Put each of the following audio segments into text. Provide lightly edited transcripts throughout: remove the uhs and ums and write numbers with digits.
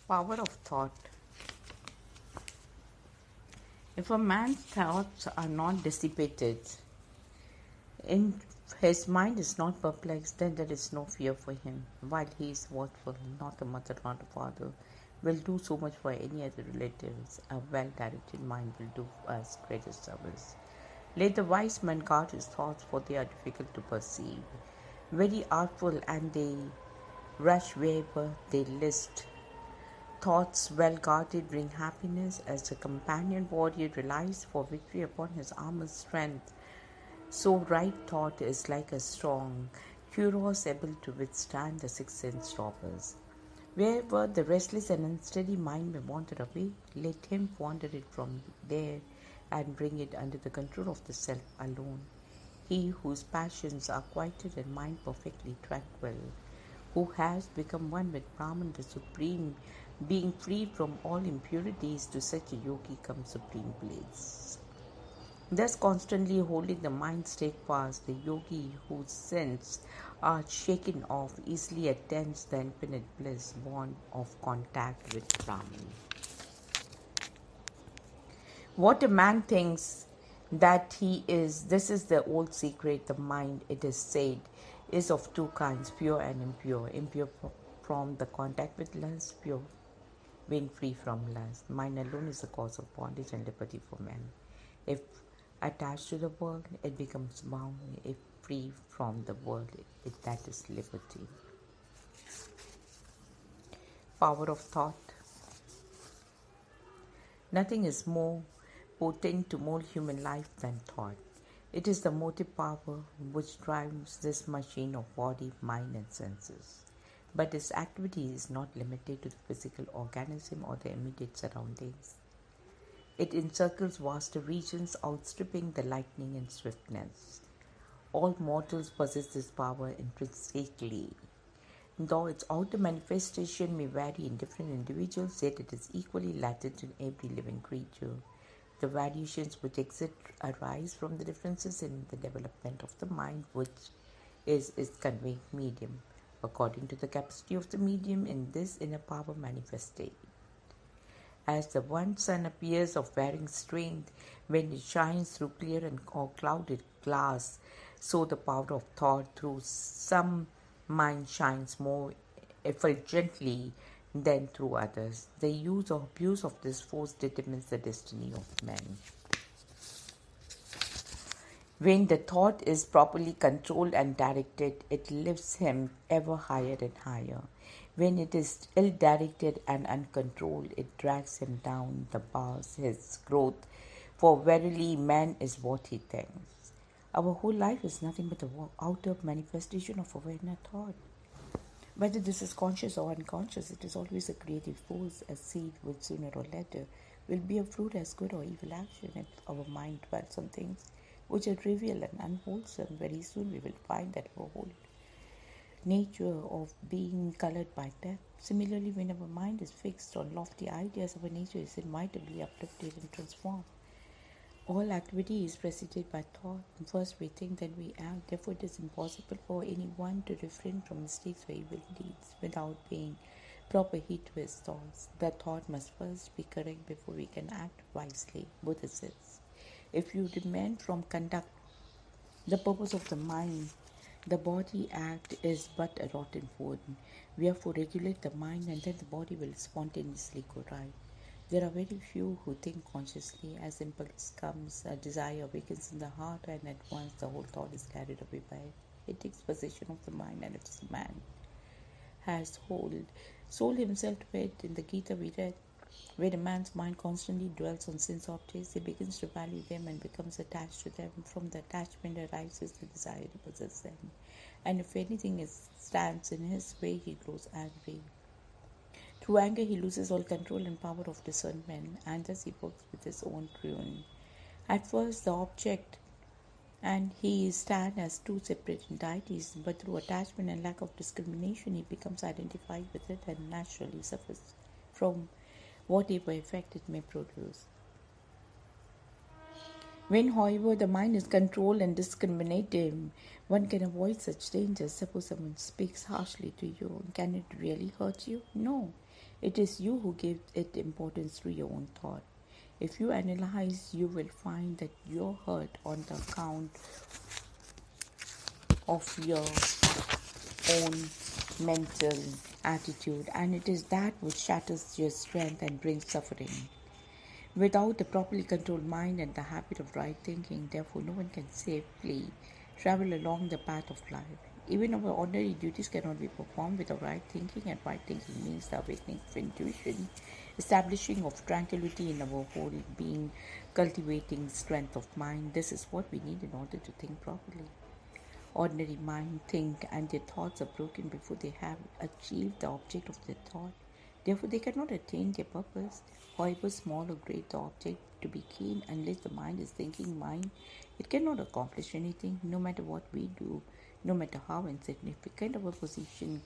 Power of thought. If a man's thoughts are not dissipated, in his mind is not perplexed, then there is no fear for him. While he is watchful, not a mother, not a father, will do so much for any other relatives. A well-directed mind will do us greatest service. Let the wise man guard his thoughts, for they are difficult to perceive. Very artful, and they rush wherever they list. Thoughts well guarded bring happiness, as the companion warrior relies for victory upon his armor's strength. So right thought is like a strong cuirass able to withstand the sixth sense robbers. Wherever the restless and unsteady mind may wander away, let him wander it from there and bring it under the control of the self alone. He whose passions are quieted and mind perfectly tranquil, who has become one with Brahman the Supreme, being free from all impurities, to such a yogi comes supreme bliss. Thus constantly holding the mind steadfast, the yogi whose sins are shaken off easily attains the infinite bliss born of contact with Brahman. What a man thinks that he is, this is the old secret. The mind, it is said, is of two kinds, pure and impure. Impure from the contact with lust, pure being free from lust. Mind alone is the cause of bondage and liberty for men. If attached to the world, it becomes bound. If free from the world, that is liberty. Power of thought. Nothing is more potent to mold human life than thought. It is the motive power which drives this machine of body, mind, and senses. But its activity is not limited to the physical organism or the immediate surroundings. It encircles vaster regions, outstripping the lightning in swiftness. All mortals possess this power intrinsically. Though its outer manifestation may vary in different individuals, yet it is equally latent in every living creature. The variations which exist arise from the differences in the development of the mind, which is its conveying medium. According to the capacity of the medium, in this inner power manifested. As the one sun appears of varying strength when it shines through clear and or clouded glass, so the power of thought through some mind shines more effulgently than through others. The use or abuse of this force determines the destiny of men. When the thought is properly controlled and directed, it lifts him ever higher and higher. When it is ill-directed and uncontrolled, it drags him down the bars his growth. For verily man is what he thinks. Our whole life is nothing but the outer manifestation of our inner thought. Whether this is conscious or unconscious, it is always a creative force, a seed which sooner or later will bear fruit as good or evil action. If our mind dwells on things which are trivial and unwholesome, very soon we will find that our whole nature of being colored by death. Similarly, when our mind is fixed on lofty ideas, our nature is inevitably uplifted and transformed. All activity is preceded by thought. First we think, then we act. Therefore, it is impossible for anyone to refrain from mistakes or evil deeds without paying proper heed to his thoughts. The thought must first be correct before we can act wisely. Buddha says, if you demand from conduct the purpose of the mind, the body act is but a rotten food. Wherefore regulate the mind, and then the body will spontaneously go right. There are very few who think consciously. As impulse comes, a desire awakens in the heart, and at once the whole thought is carried away by it. It takes possession of the mind, and if the man has sold himself to it. In the Gita we read, when a man's mind constantly dwells on sense objects, he begins to value them and becomes attached to them. From the attachment arises the desire to possess them. And if anything stands in his way, he grows angry. Through anger, he loses all control and power of discernment, and thus he works with his own ruin. At first, the object and he stand as two separate entities, but through attachment and lack of discrimination, he becomes identified with it and naturally suffers from whatever effect it may produce. When, however, the mind is controlled and discriminative, one can avoid such dangers. Suppose someone speaks harshly to you. Can it really hurt you? No. It is you who give it importance through your own thought. If you analyze, you will find that you're hurt on the account of your own mental attitude, and it is that which shatters your strength and brings suffering. Without the properly controlled mind and the habit of right thinking, therefore, no one can safely travel along the path of life. Even our ordinary duties cannot be performed without right thinking, and right thinking means the awakening of intuition, establishing of tranquility in our whole being, cultivating strength of mind. This is what we need in order to think properly. Ordinary mind think and their thoughts are broken before they have achieved the object of their thought. Therefore, they cannot attain their purpose. However small or great the object to be gained, unless the mind is thinking mind, it cannot accomplish anything, no matter what we do, no matter how insignificant our position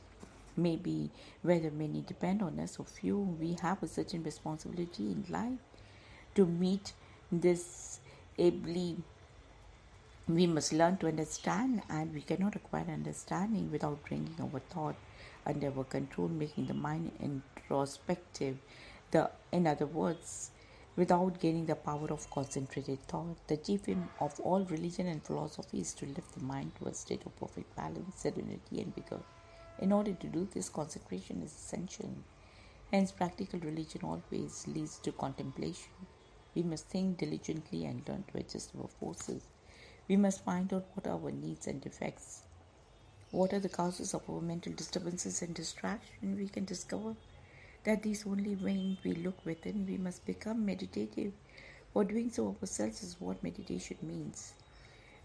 may be, whether many depend on us or few. We have a certain responsibility in life to meet this ably. We must learn to understand, and we cannot acquire understanding without bringing our thought under our control, making the mind introspective. In other words, without gaining the power of concentrated thought. The chief aim of all religion and philosophy is to lift the mind to a state of perfect balance, serenity, and vigor. In order to do this, concentration is essential. Hence, practical religion always leads to contemplation. We must think diligently and learn to adjust our forces. We must find out what are our needs and defects. What are the causes of our mental disturbances and distraction? We can discover that these only when we look within. We must become meditative. For doing so ourselves is what meditation means.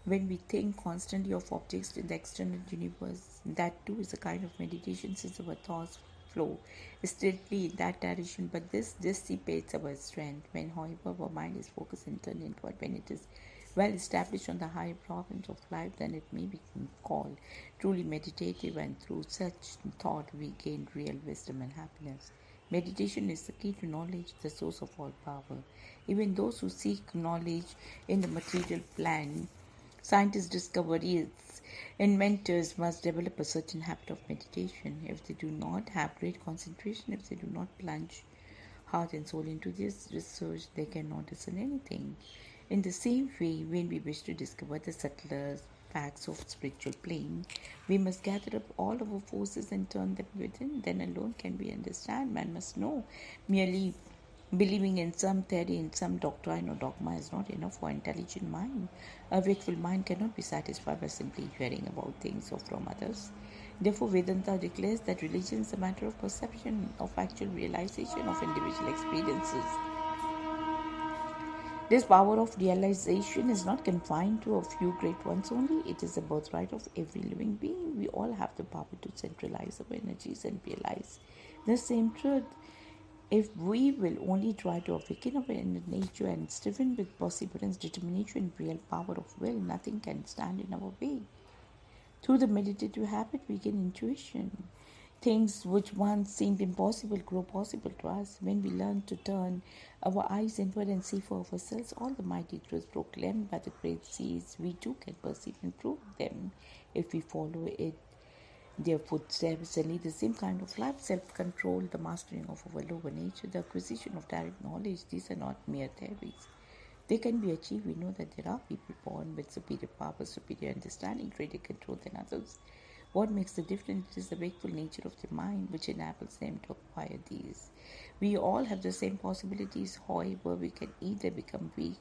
When we think constantly of objects in the external universe, that too is a kind of meditation, since our thoughts flow steadily in that direction, but this dissipates our strength. When, however, our mind is focused and turned inward, when it is well established on the higher province of life, then it may be called truly meditative, and through such thought we gain real wisdom and happiness. Meditation is the key to knowledge, the source of all power. Even those who seek knowledge in the material plane, scientists discover its inventors must develop a certain habit of meditation. If they do not have great concentration, if they do not plunge heart and soul into this research, they cannot discern anything. In the same way, when we wish to discover the subtler facts of spiritual plane, we must gather up all our forces and turn them within. Then alone can we understand. Man must know. Merely believing in some theory, in some doctrine or dogma is not enough for an intelligent mind. A wakeful mind cannot be satisfied by simply hearing about things or from others. Therefore, Vedanta declares that religion is a matter of perception, of actual realization of individual experiences. This power of realization is not confined to a few great ones only. It is a birthright of every living being. We all have the power to centralize our energies and realize the same truth. If we will only try to awaken our inner nature and stiffen with perseverance, determination, and real power of will, nothing can stand in our way. Through the meditative habit, we gain intuition. Things which once seemed impossible grow possible to us. When we learn to turn our eyes inward and see for ourselves all the mighty truths proclaimed by the great seers, we too can perceive and prove them if we follow their footsteps and lead the same kind of life. Self-control, the mastering of our lower nature, the acquisition of direct knowledge, these are not mere theories. They can be achieved. We know that there are people born with superior power, superior understanding, greater control than others. What makes the difference is the wakeful nature of the mind, which enables them to acquire these. We all have the same possibilities. However, we can either become weak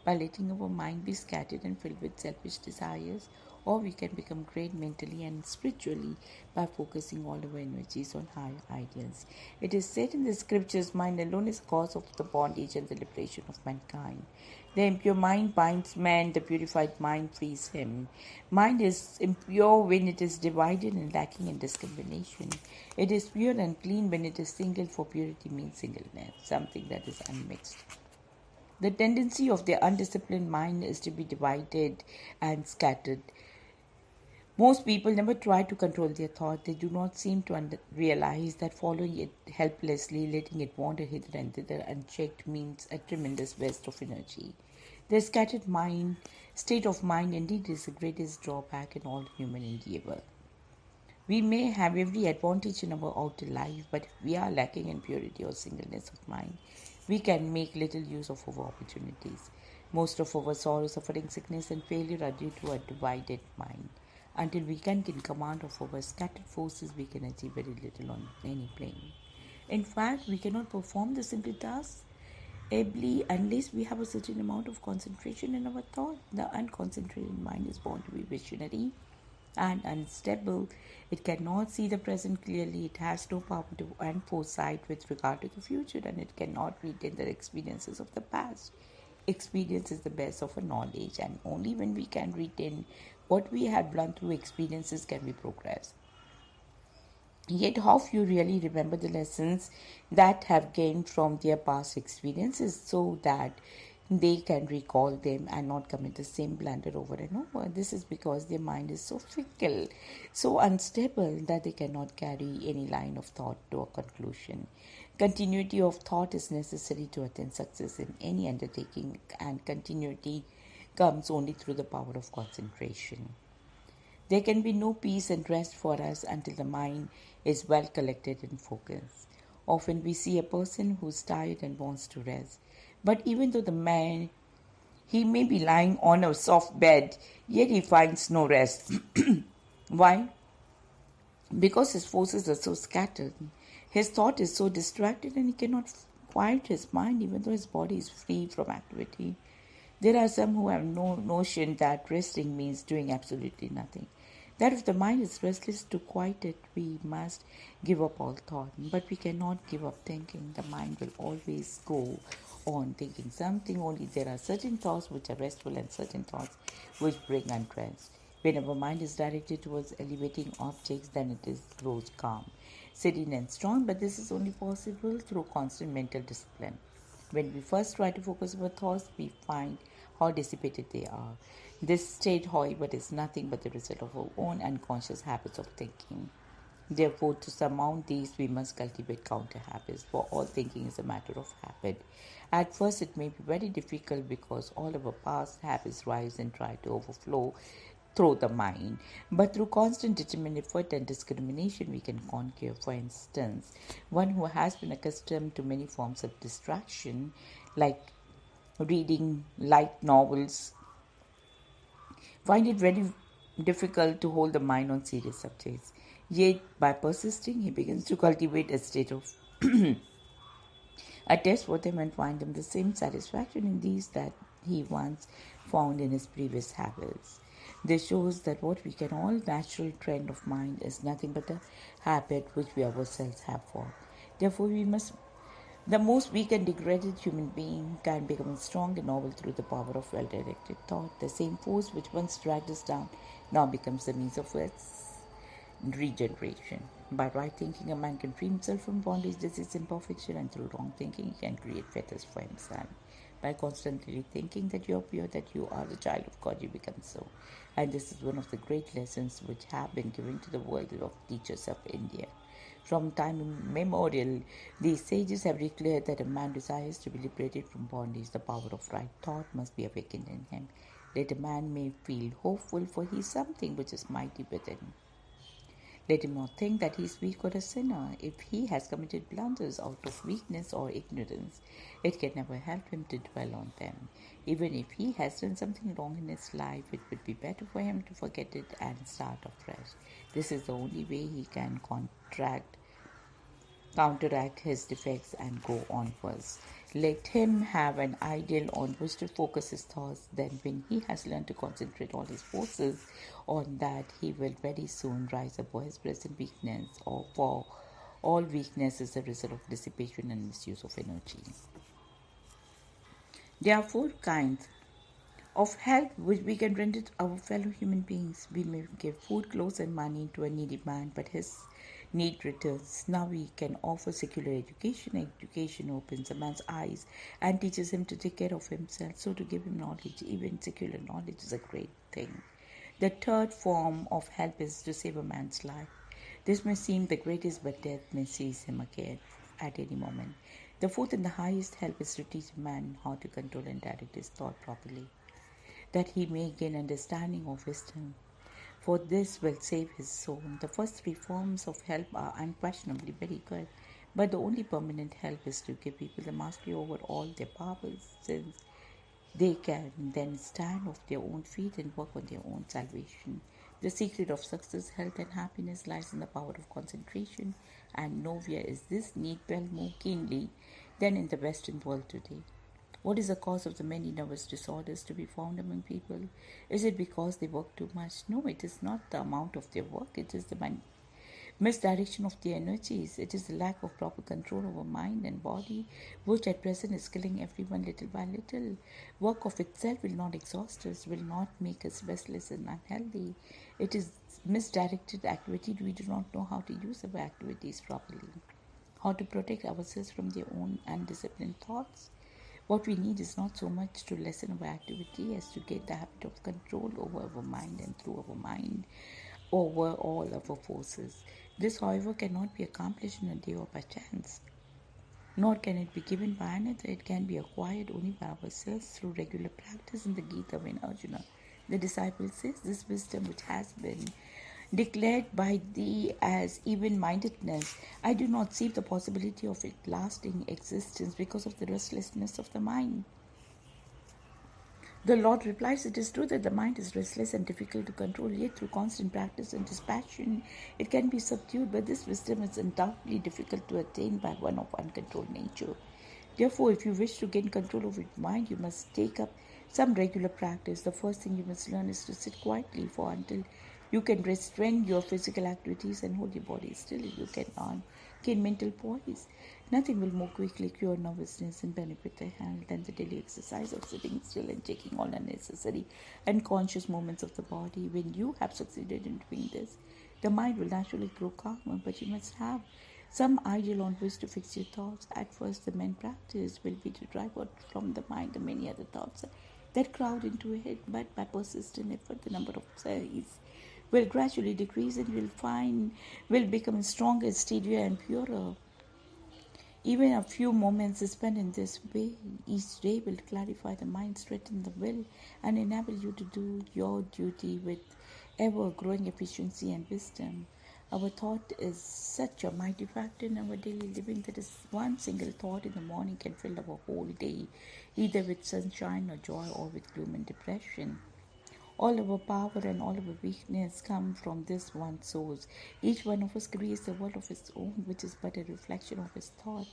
by letting our mind be scattered and filled with selfish desires, or we can become great mentally and spiritually by focusing all our energies on higher ideals. It is said in the scriptures, mind alone is the cause of the bondage and the liberation of mankind. The impure mind binds man, the purified mind frees him. Mind is impure when it is divided and lacking in discrimination. It is pure and clean when it is single, for purity means singleness, something that is unmixed. The tendency of the undisciplined mind is to be divided and scattered. Most people never try to control their thought. They do not seem to realize that following it helplessly, letting it wander hither and thither unchecked, means a tremendous waste of energy. The scattered mind, state of mind indeed is the greatest drawback in all human endeavor. We may have every advantage in our outer life, but if we are lacking in purity or singleness of mind, we can make little use of our opportunities. Most of our sorrow, suffering, sickness, and failure are due to a divided mind. Until we can get command of our scattered forces, we can achieve very little on any plane. In fact, we cannot perform the simple tasks ably unless we have a certain amount of concentration in our thought. The unconcentrated mind is born to be visionary and unstable. It cannot see the present clearly. It has no power to and foresight with regard to the future, and it cannot retain the experiences of the past. Experience is the best of a knowledge, and only when we can retain what we have learned through experiences can we progress. Yet, how few really remember the lessons that have gained from their past experiences so that they can recall them and not commit the same blunder over and over. This is because their mind is so fickle, so unstable that they cannot carry any line of thought to a conclusion. Continuity of thought is necessary to attain success in any undertaking, and continuity comes only through the power of concentration. There can be no peace and rest for us until the mind is well collected and focused. Often we see a person who's tired and wants to rest. But even though the man, he may be lying on a soft bed, yet he finds no rest. Why? Because his forces are so scattered. His thought is so distracted and he cannot quiet his mind even though his body is free from activity. There are some who have no notion that resting means doing absolutely nothing. That if the mind is restless, to quiet it, we must give up all thought. But we cannot give up thinking. The mind will always go on thinking something, only there are certain thoughts which are restful and certain thoughts which bring unrest. When our mind is directed towards elevating objects, then it grows calm, serene and strong, but this is only possible through constant mental discipline. When we first try to focus our thoughts, we find how dissipated they are. This state, however, is nothing but the result of our own unconscious habits of thinking. Therefore, to surmount these, we must cultivate counter habits, for all thinking is a matter of habit. At first, it may be very difficult because all of our past habits rise and try to overflow through the mind. But through constant determined effort and discrimination, we can conquer. For instance, one who has been accustomed to many forms of distraction, like reading light novels, find it very difficult to hold the mind on serious subjects. Yet, by persisting, he begins to cultivate a state of a test for them and find them the same satisfaction in these that he once found in his previous habits. This shows that what we can all natural trend of mind is nothing but a habit which we ourselves have formed. Therefore, the most weak and degraded human being can become strong and noble through the power of well-directed thought. The same force which once dragged us down now becomes the means of its regeneration. By right thinking, a man can free himself from bondage, disease, imperfection, and through wrong thinking, he can create fetters for himself. By constantly thinking that you are pure, that you are the child of God, you become so. And this is one of the great lessons which have been given to the world of teachers of India. From time immemorial, these sages have declared that a man desires to be liberated from bondage. The power of right thought must be awakened in him. Let a man may feel hopeful, for he is something which is mighty within. Let him not think that he is weak or a sinner. If he has committed blunders out of weakness or ignorance, it can never help him to dwell on them. Even if he has done something wrong in his life, it would be better for him to forget it and start afresh. This is the only way he can counteract his defects and go onwards. Let him have an ideal on which to focus his thoughts. Then, when he has learned to concentrate all his forces on that, he will very soon rise above his present weakness, or for all weakness is a result of dissipation and misuse of energy. There are four kinds of help which we can render to our fellow human beings. We may give food, clothes, and money to a needy man, but his need returns. Now we can offer secular education. Education opens a man's eyes and teaches him to take care of himself. So to give him knowledge, even secular knowledge, is a great thing. The third form of help is to save a man's life. This may seem the greatest, but death may seize him again. at any moment. The fourth and the highest help is to teach man how to control and direct his thought properly, that he may gain understanding of wisdom. For this will save his soul. The first three forms of help are unquestionably very good, but the only permanent help is to give people the mastery over all their powers, since they can then stand off their own feet and work on their own salvation. The secret of success, health, and happiness lies in the power of concentration, and nowhere is this need felt more keenly than in the Western world today. What is the cause of the many nervous disorders to be found among people? Is it because they work too much? No, it is not the amount of their work, it is the misdirection of their energies. It is the lack of proper control over mind and body, which at present is killing everyone little by little. Work of itself will not exhaust us, will not make us restless and unhealthy. It is misdirected activity. We do not know how to use our activities properly, how to protect ourselves from their own undisciplined thoughts. What we need is not so much to lessen our activity as to get the habit of control over our mind and through our mind over all our forces. This, however, cannot be accomplished in a day or by chance, nor can it be given by another. It can be acquired only by ourselves through regular practice. In the Gita, when Arjuna, the disciple, says, "This wisdom which has been declared by thee as even-mindedness, I do not see the possibility of it lasting existence because of the restlessness of the mind." The Lord replies, "It is true that the mind is restless and difficult to control, yet through constant practice and dispassion it can be subdued, but this wisdom is undoubtedly difficult to attain by one of uncontrolled nature. Therefore, if you wish to gain control over your mind, you must take up some regular practice. The first thing you must learn is to sit quietly, for until you can restrain your physical activities and hold your body still, you cannot gain mental poise. Nothing will more quickly cure nervousness and benefit the health than the daily exercise of sitting still and taking all unnecessary unconscious movements of the body. When you have succeeded in doing this, the mind will naturally grow calmer, but you must have some ideal on which to fix your thoughts. At first, the main practice will be to drive out from the mind the many other thoughts that crowd into it, but by persistent effort, the number of these will gradually decrease, and will become stronger, steadier, and purer. Even a few moments spent in this way each day will clarify the mind, straighten the will, and enable you to do your duty with ever growing efficiency and wisdom. Our thought is such a mighty factor in our daily living that is one single thought in the morning can fill our whole day, either with sunshine or joy or with gloom and depression. All our power and all our weakness come from this one source. Each one of us creates a world of his own, which is but a reflection of his thought.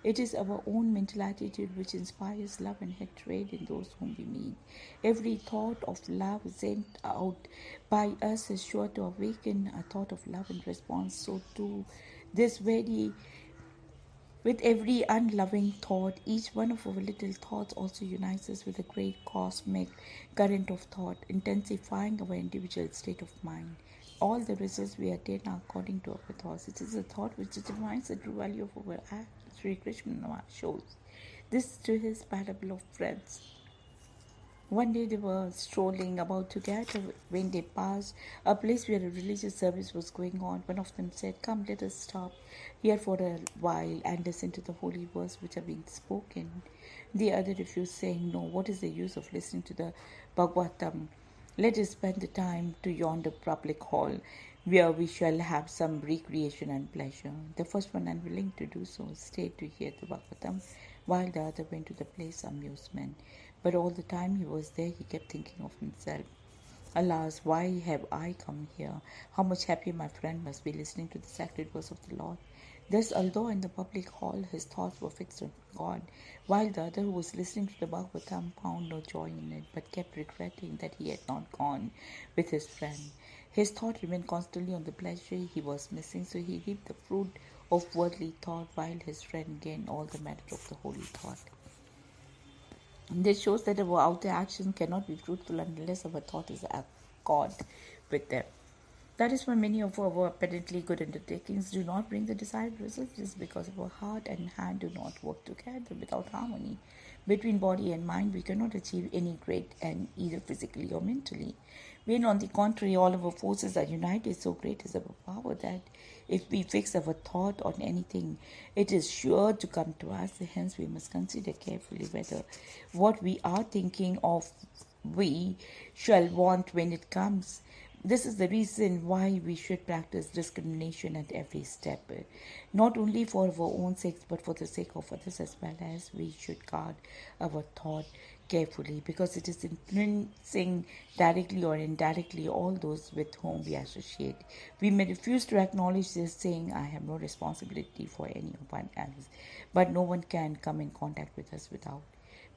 It is our own mental attitude which inspires love and hatred in those whom we meet. Every thought of love sent out by us is sure to awaken a thought of love in response. So too, this very with every unloving thought, each one of our little thoughts also unites us with a great cosmic current of thought, intensifying our individual state of mind. All the results we attain are according to our thoughts. It is a thought which determines the true value of our acts. Sri Krishna shows this to his parable of friends. One day they were strolling about together when they passed a place where a religious service was going on. One of them said, "Come, let us stop here for a while and listen to the holy words which are being spoken." The other refused, saying, "No, what is the use of listening to the Bhagavatam? Let us spend the time to yonder public hall, where we shall have some recreation and pleasure." The first one, unwilling to do so, stayed to hear the Bhagavatam, while the other went to the place of amusement. But all the time he was there, he kept thinking of himself. "Alas, why have I come here? How much happier my friend must be listening to the sacred words of the Lord." Thus, although in the public hall his thoughts were fixed on God, while the other who was listening to the Bhagavatam found no joy in it, but kept regretting that he had not gone with his friend. His thought remained constantly on the pleasure he was missing, so he reaped the fruit of worldly thought, while his friend gained all the merit of the holy thought. This shows that our outer action cannot be fruitful unless our thought is accord with them. That is why many of our apparently good undertakings do not bring the desired results, just because our heart and hand do not work together. Without harmony between body and mind, we cannot achieve any great end, either physically or mentally. When, on the contrary, all our forces are united, so great is our power that If we fix our thought on anything, it is sure to come to us. Hence, we must consider carefully whether what we are thinking of we shall want when it comes. This is the reason why we should practice discrimination at every step, not only for our own sakes but for the sake of others as well. As we should guard our thought carefully, because it is influencing directly or indirectly all those with whom we associate. We may refuse to acknowledge this, saying, I have no responsibility for anyone else, but no one can come in contact with us without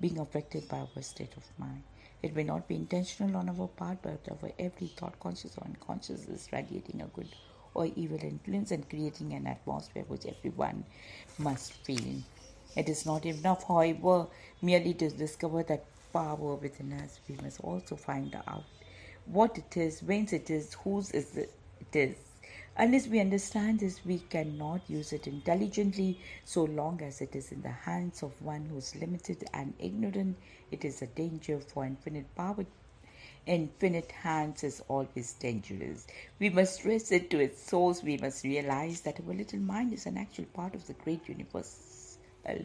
being affected by our state of mind. It may not be intentional on our part, but our every thought, conscious or unconscious, is radiating a good or evil influence and creating an atmosphere which everyone must feel. It is not enough, however, merely to discover that power within us. We must also find out what it is, whence it is, whose is it is. Unless we understand this, we cannot use it intelligently. So long as it is in the hands of one who is limited and ignorant, it is a danger, for infinite power. Infinite hands is always dangerous. We must trace it to its source. We must realize that our little mind is an actual part of the great universal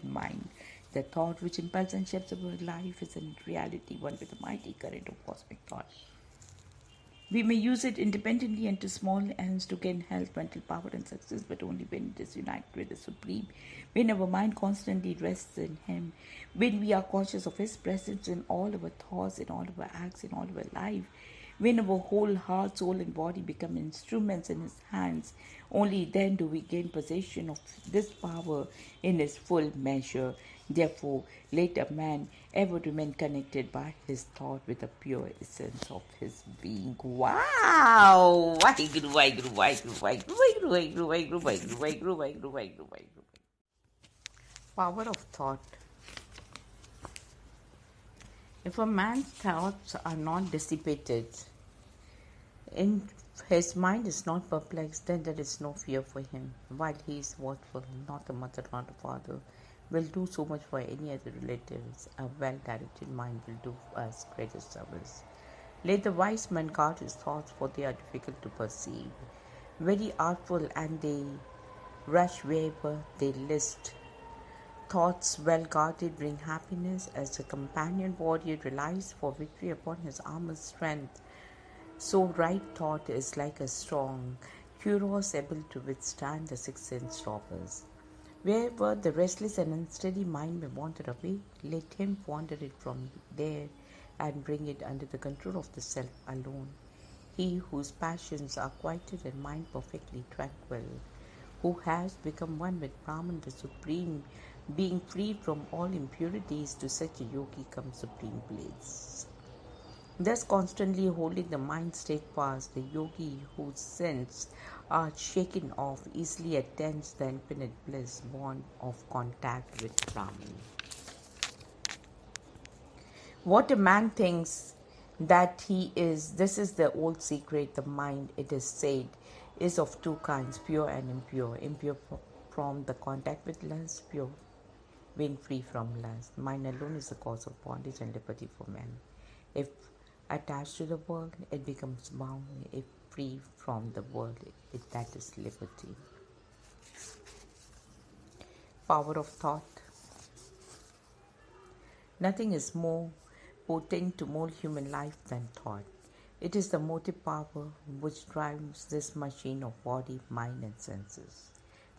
mind. The thought which impels and shapes our life is in reality one with a mighty current of cosmic thought. We may use it independently and to small ends to gain health, mental power, and success, but only when it is united with the Supreme, when our mind constantly rests in Him, when we are conscious of His presence in all our thoughts, in all our acts, in all our life, when our whole heart, soul, and body become instruments in His hands. Only then do we gain possession of this power in His full measure. Therefore, let a man ever remain connected by his thought with the pure essence of his being. Wow! Waheguru, Waheguru, Waheguru, Waheguru, Waheguru, Waheguru, Waheguru, Waheguru, Waheguru, Waheguru, Waheguru. Power of thought. If a man's thoughts are not dissipated, in his mind is not perplexed, then there is no fear for him. While he is watchful, not a mother, not a father, will do so much for any other relatives. A well-directed mind will do us greater service. Let the wise man guard his thoughts, for they are difficult to perceive. Very artful, and they rush wherever they list. Thoughts well guarded bring happiness. As the companion warrior relies for victory upon his armor's strength, so right thought is like a strong cuirass able to withstand the six-sense robbers. Wherever the restless and unsteady mind may wander away, let him wander it from there and bring it under the control of the self alone. He whose passions are quieted and mind perfectly tranquil, who has become one with Brahman the Supreme, being freed from all impurities, to such a yogi comes supreme bliss. Thus constantly holding the mind steadfast, the yogi whose sins are shaken off easily attains the infinite bliss born of contact with Brahman. What a man thinks that he is, this is the old secret. The mind, it is said, is of two kinds, pure and impure. Impure from the contact with lust, pure when free from lust. Mind alone is the cause of bondage and liberty for men. If attached to the world, it becomes bound. If free from the world, that is liberty. Power of thought. Nothing is more potent to mold human life than thought. It is the motive power which drives this machine of body, mind, and senses.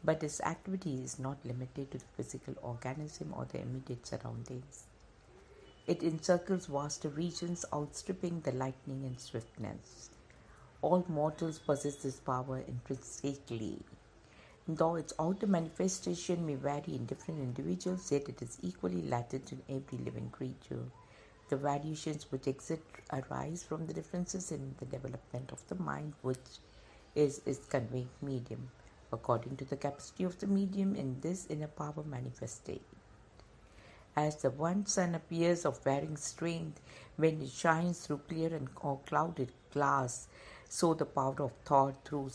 But its activity is not limited to the physical organism or the immediate surroundings. It encircles vaster regions, outstripping the lightning in swiftness. All mortals possess this power intrinsically. Though its outer manifestation may vary in different individuals, yet it is equally latent in every living creature. The variations which exist arise from the differences in the development of the mind, which is its conveying medium. According to the capacity of the medium, in this inner power manifested. As the one sun appears of varying strength when it shines through clear or clouded glass, so the power of thought through